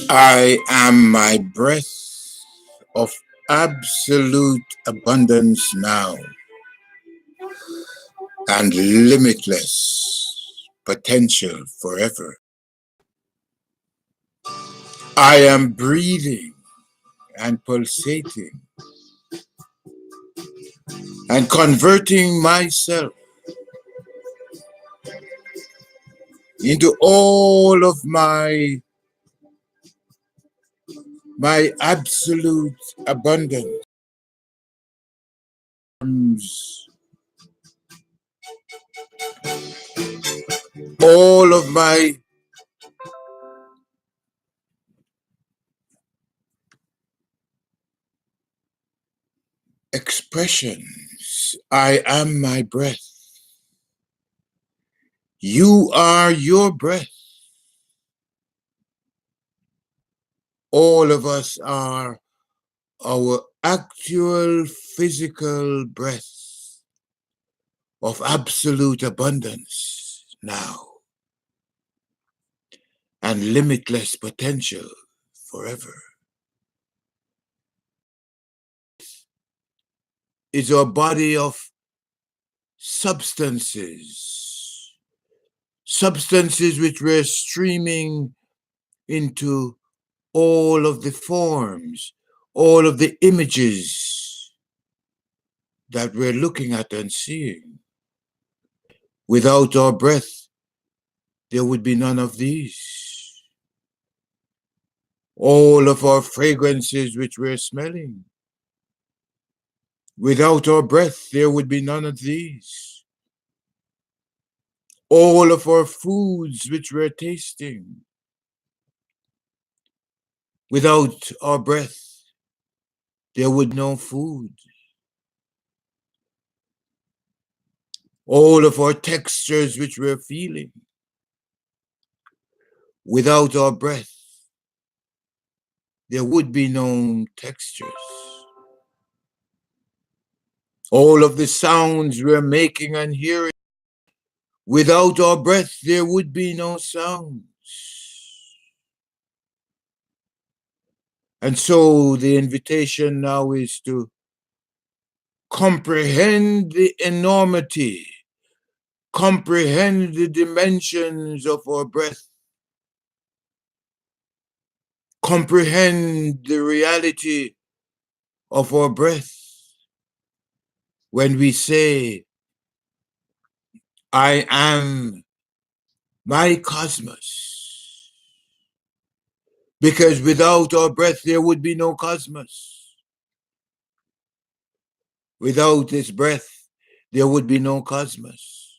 I am my breath of absolute abundance now and limitless potential forever. I am breathing and pulsating and converting myself into all of my absolute abundance. All of my expressions. I am my breath. You are your breath. All of us are our actual physical breath of absolute abundance now and limitless potential forever. Is our body of substances which were streaming into all of the forms, all of the images that we're looking at and seeing. Without our breath, there would be none of these. All of our fragrances which we're smelling. Without our breath, there would be none of these. All of our foods which we're tasting. Without our breath, there would be no food. All of our textures which we're feeling. Without our breath, there would be no textures. All of the sounds we're making and hearing. Without our breath, there would be no sounds. And so the invitation now is to comprehend the enormity, comprehend the dimensions of our breath, comprehend the reality of our breath. When we say, I am my cosmos, because without our breath, there would be no cosmos. Without this breath, there would be no cosmos.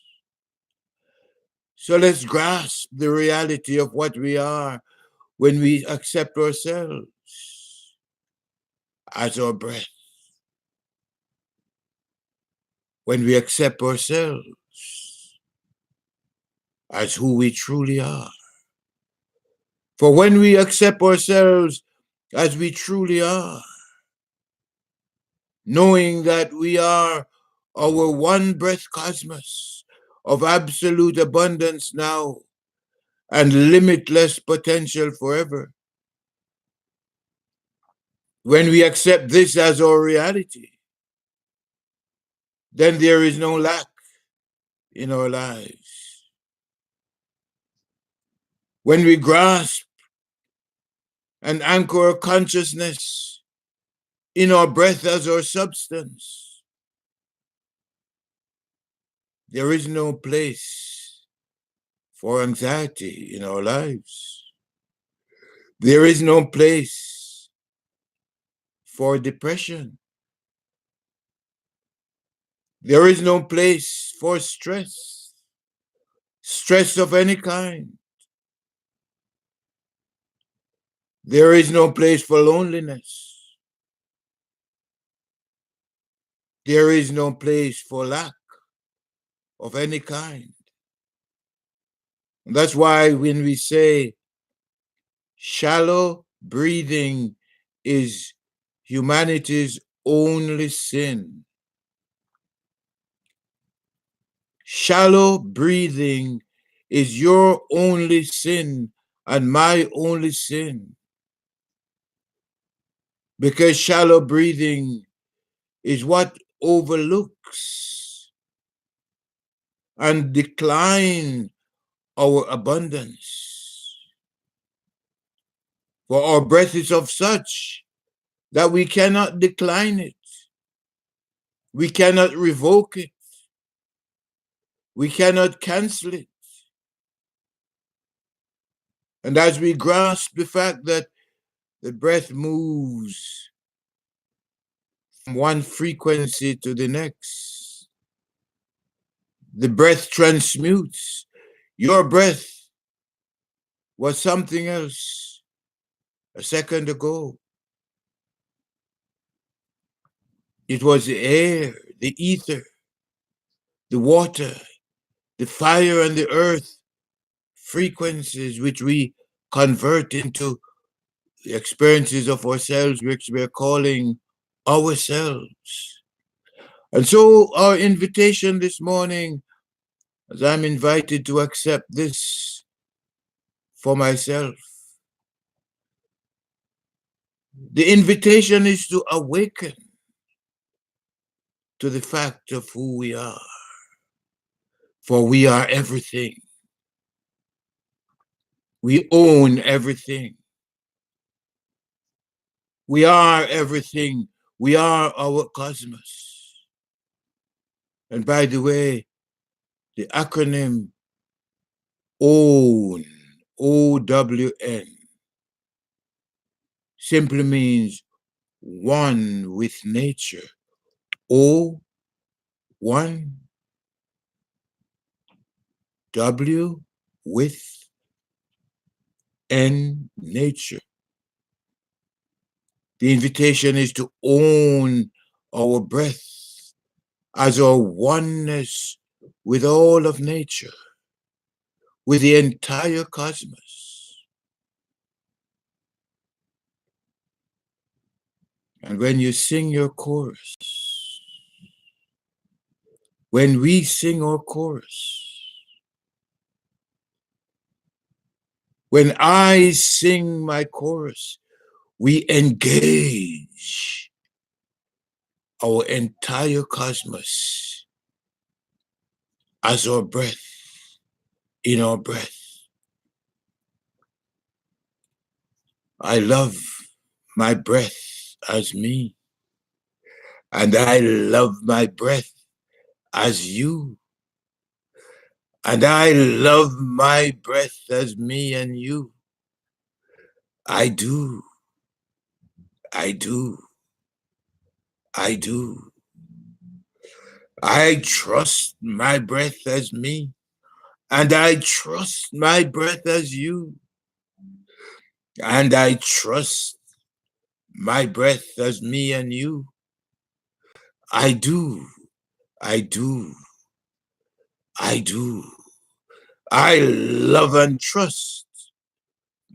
So let's grasp the reality of what we are when we accept ourselves as our breath. When we accept ourselves as who we truly are. For when we accept ourselves as we truly are, knowing that we are our one breath cosmos of absolute abundance now and limitless potential forever. When we accept this as our reality, then there is no lack in our lives. When we grasp and anchor our consciousness in our breath as our substance, there is no place for anxiety in our lives. There is no place for depression. There is no place for stress of any kind. There is no place for loneliness. There is no place for lack of any kind. That's why when we say shallow breathing is humanity's only sin, shallow breathing is your only sin and my only sin. Because shallow breathing is what overlooks and decline our abundance. For our breath is of such that we cannot decline it. We cannot revoke it. We cannot cancel it. And as we grasp the fact that the breath moves from one frequency to the next, the breath transmutes. Your breath was something else a second ago. It was the air, the ether, the water, the fire, and the earth frequencies which we convert into the experiences of ourselves, which we're calling ourselves. And so, our invitation this morning, as I'm invited to accept this for myself, the invitation is to awaken to the fact of who we are, for we are everything. We own everything. We are everything. We are our cosmos. And by the way, the acronym OWN, OWN, simply means one with nature. O, one, W, with, N, nature. The invitation is to own our breath as our oneness with all of nature, with the entire cosmos. And when you sing your chorus, when we sing our chorus, when I sing my chorus, we engage our entire cosmos as our breath, in our breath. I love my breath as me, and I love my breath as you, and I love my breath as me and you. I do, I do, I do. I trust my breath as me, and I trust my breath as you, and I trust my breath as me and you. I do, I do, I do. I love and trust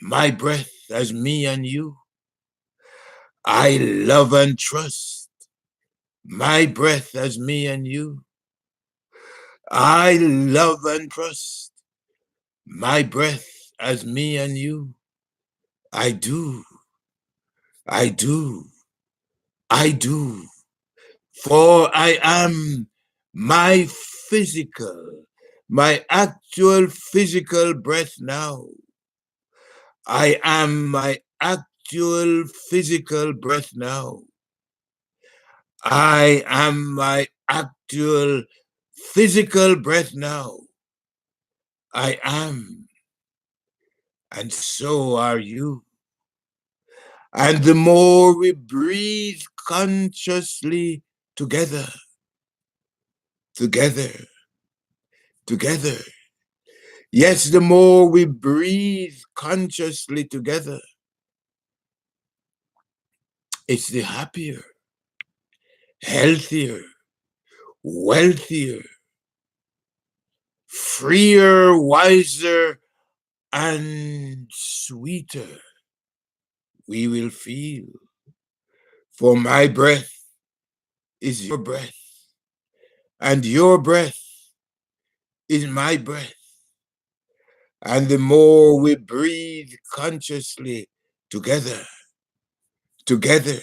my breath as me and you. I love and trust my breath as me and you. I love and trust my breath as me and you. I do, I do, I do. For I am my physical, my actual physical breath now. I am my actual physical breath now. I am my actual physical breath now. I am, and so are you. And the more we breathe consciously together, together, together, yes, the more we breathe consciously together, it's the happier, healthier, wealthier, freer, wiser, and sweeter we will feel. For my breath is your breath, and your breath is my breath. And the more we breathe consciously together, together,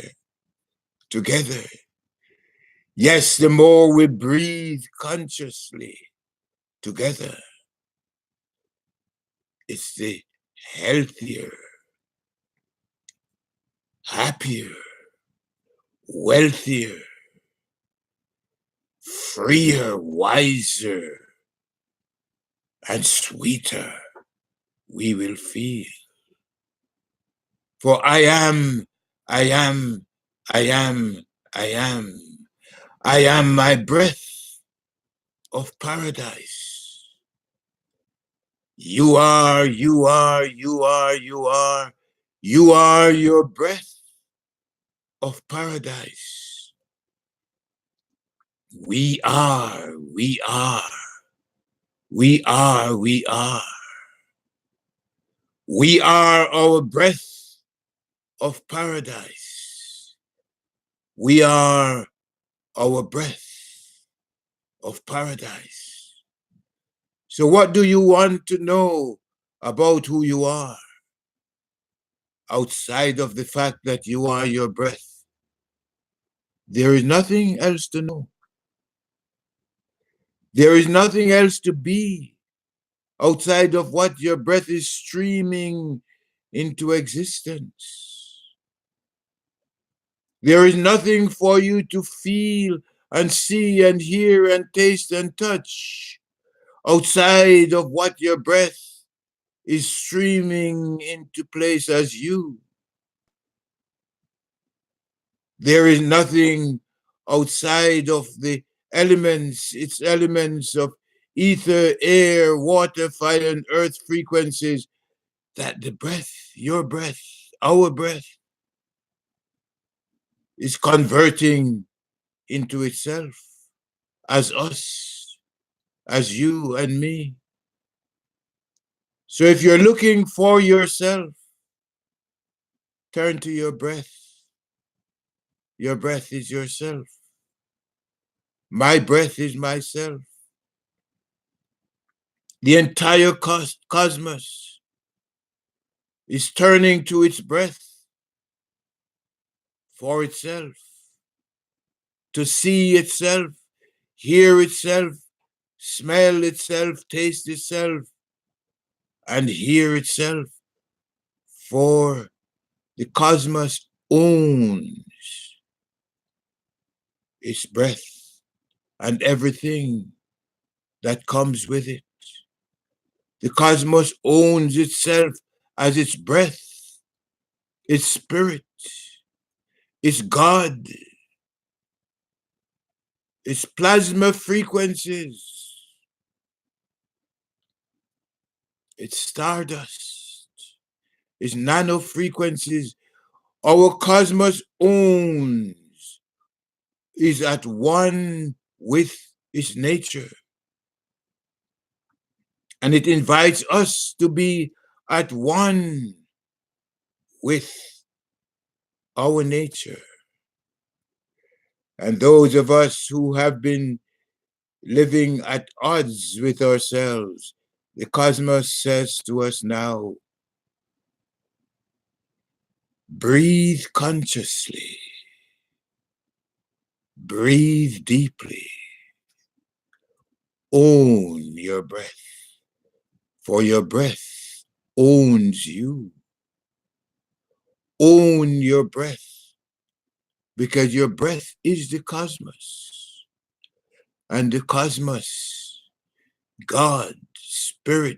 together, yes, the more we breathe consciously together, it's the healthier, happier, wealthier, freer, wiser, and sweeter we will feel. For I am, I am, I am, I am, I am my breath of paradise. You are, you are, you are, you are, you are your breath of paradise. We are, we are, we are, we are. We are our breath of paradise. We are our breath of paradise. So what do you want to know about who you are outside of the fact that you are your breath? There is nothing else to know. There is nothing else to be outside of what your breath is streaming into existence. There is nothing for you to feel and see and hear and taste and touch outside of what your breath is streaming into place as you. There is nothing outside of the elements, its elements of ether, air, water, fire, and earth frequencies that the breath, your breath, our breath, is converting into itself as us, as you and me. So if you're looking for yourself, turn to your breath. Your breath is yourself. My breath is myself. The entire cosmos is turning to its breath for itself, to see itself, hear itself, smell itself, taste itself, and hear itself, for the cosmos owns its breath and everything that comes with it. The cosmos owns itself as its breath, its spirit, its God, its plasma frequencies, its stardust, its nano frequencies. Our cosmos owns, is at one with its nature. And it invites us to be at one with our nature. And those of us who have been living at odds with ourselves, the cosmos says to us now, breathe consciously, breathe deeply, own your breath, for your breath owns you. Own your breath, because your breath is the cosmos. And the cosmos, God, spirit,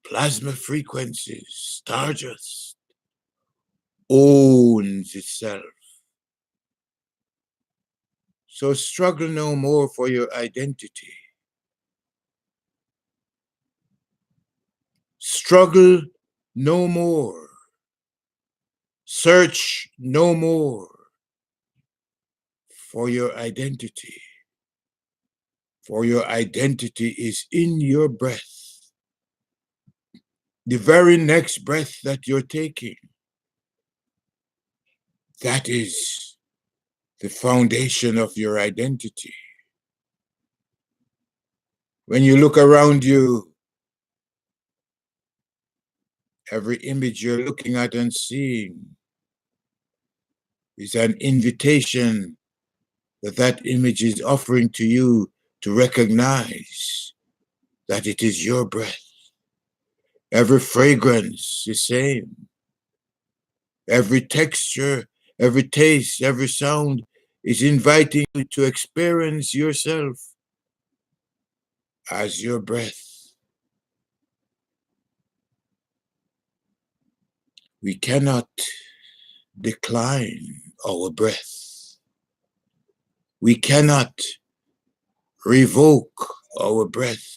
plasma frequencies, stardust, owns itself. So struggle no more for your identity. Struggle no more. Search no more for your identity. For your identity is in your breath. the very next breath that you're taking, that is the foundation of your identity. When you look around you, every image you're looking at and seeing is an invitation that that image is offering to you to recognize that it is your breath. Every fragrance is the same. Every texture, every taste, every sound is inviting you to experience yourself as your breath. We cannot decline our breath. We cannot revoke our breath.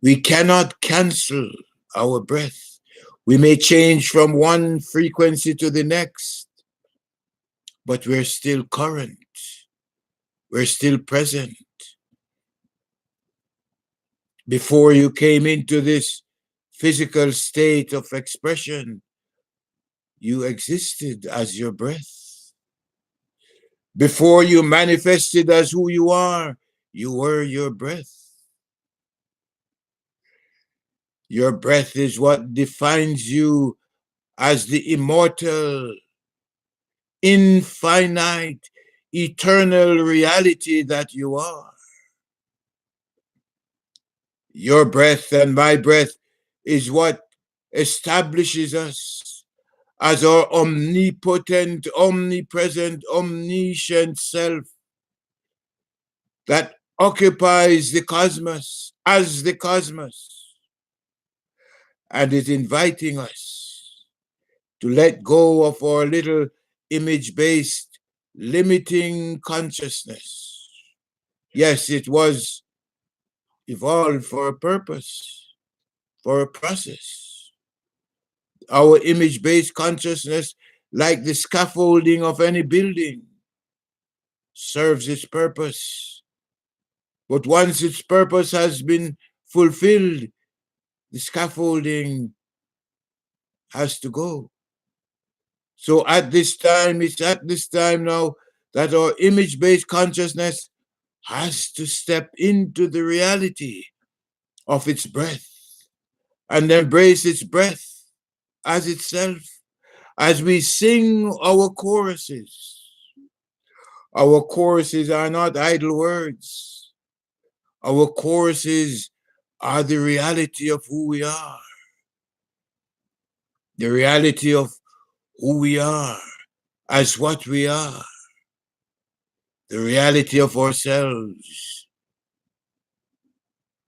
We cannot cancel our breath. We may change from one frequency to the next, but we're still current. We're still present. Before you came into this physical state of expression, you existed as your breath. Before you manifested as who you are, you were your breath. Your breath is what defines you as the immortal, infinite, eternal reality that you are. Your breath and my breath is what establishes us as our omnipotent, omnipresent, omniscient self that occupies the cosmos as the cosmos and is inviting us to let go of our little image-based limiting consciousness. Yes, it was evolved for a purpose, for a process. Our image-based consciousness, like the scaffolding of any building, serves its purpose. But once its purpose has been fulfilled, the scaffolding has to go. So it's at this time now that our image-based consciousness has to step into the reality of its breath and embrace its breath as itself as we sing our choruses. Our choruses are not idle words. Our choruses are the reality of who we are. The reality of who we are as what we are. The reality of ourselves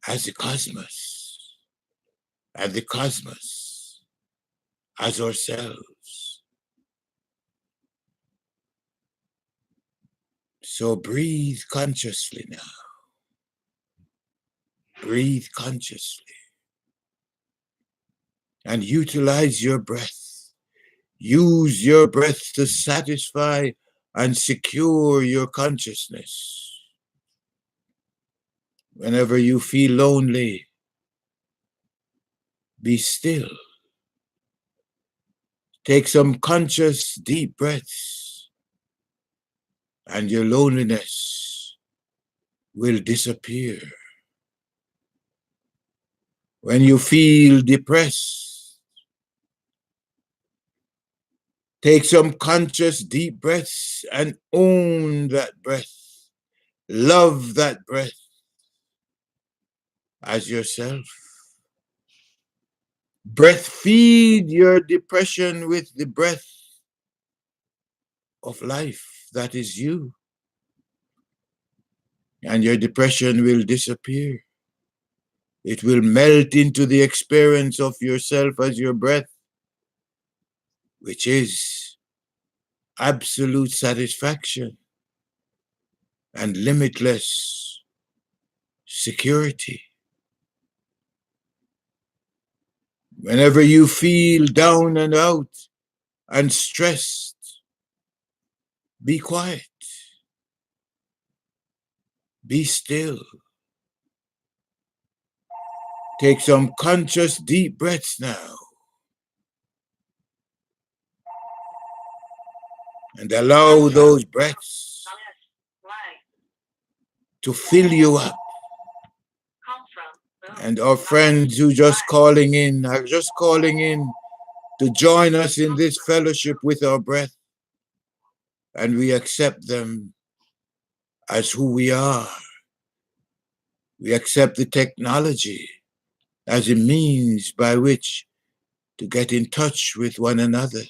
as the cosmos. And the cosmos as ourselves. So breathe consciously now. Breathe consciously. And utilize your breath. Use your breath to satisfy and secure your consciousness. Whenever you feel lonely, be still. Take some conscious deep breaths, and your loneliness will disappear. When you feel depressed, take some conscious deep breaths and own that breath. Love that breath as yourself. Breastfeed your depression with the breath of life that is you. And your depression will disappear. It will melt into the experience of yourself as your breath, which is absolute satisfaction and limitless security. Whenever you feel down and out and stressed, be quiet, be still, Take some conscious deep breaths now and allow those breaths to fill you up. And our friends who just calling in are just calling in to join us in this fellowship with our breath. And we accept them as who we are. We accept the technology as a means by which to get in touch with one another.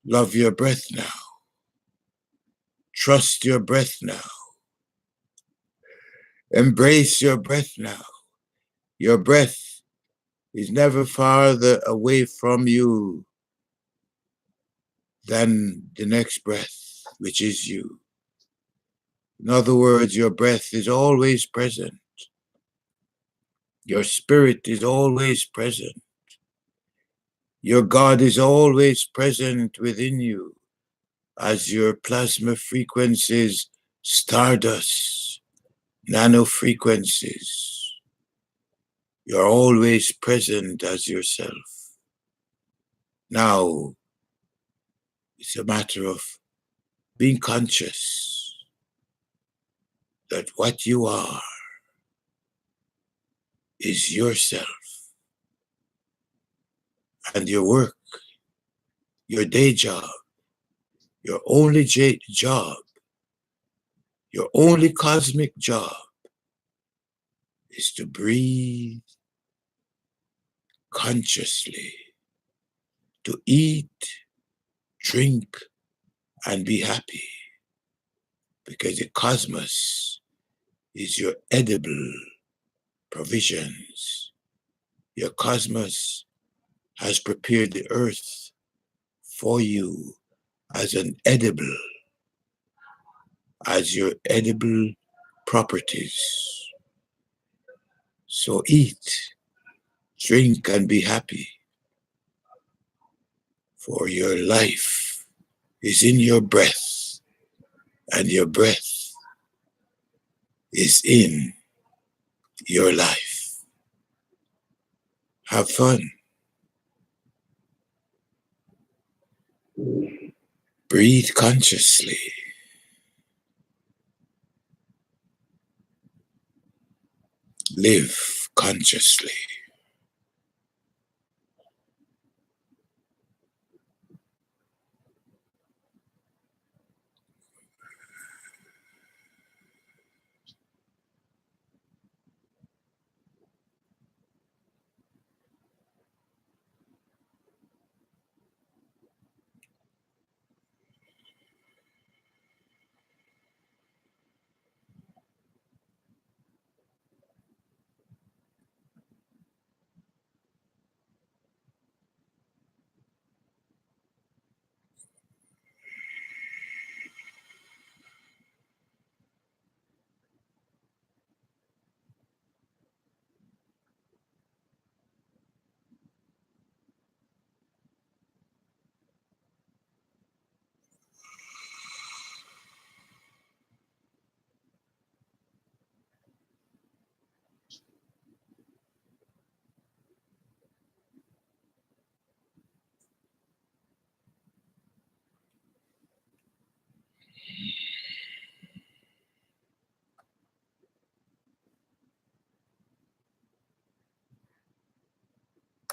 Love your breath now. Trust your breath now. Embrace your breath now. Your breath is never farther away from you than the next breath, which is you. In other words, your breath is always present. Your spirit is always present. Your God is always present within you as your plasma frequencies, stardust, nano frequencies. You're always present as yourself. Now, it's a matter of being conscious that what you are is yourself. And your work, your day job, your only job, your only cosmic job is to breathe consciously, to eat, drink, and be happy. Because the cosmos is your edible provisions. Your cosmos has prepared the earth for you as an edible, as your edible properties. So eat, drink, and be happy. For your life is in your breath, and your breath is in your life. Have fun. Breathe consciously. Live consciously.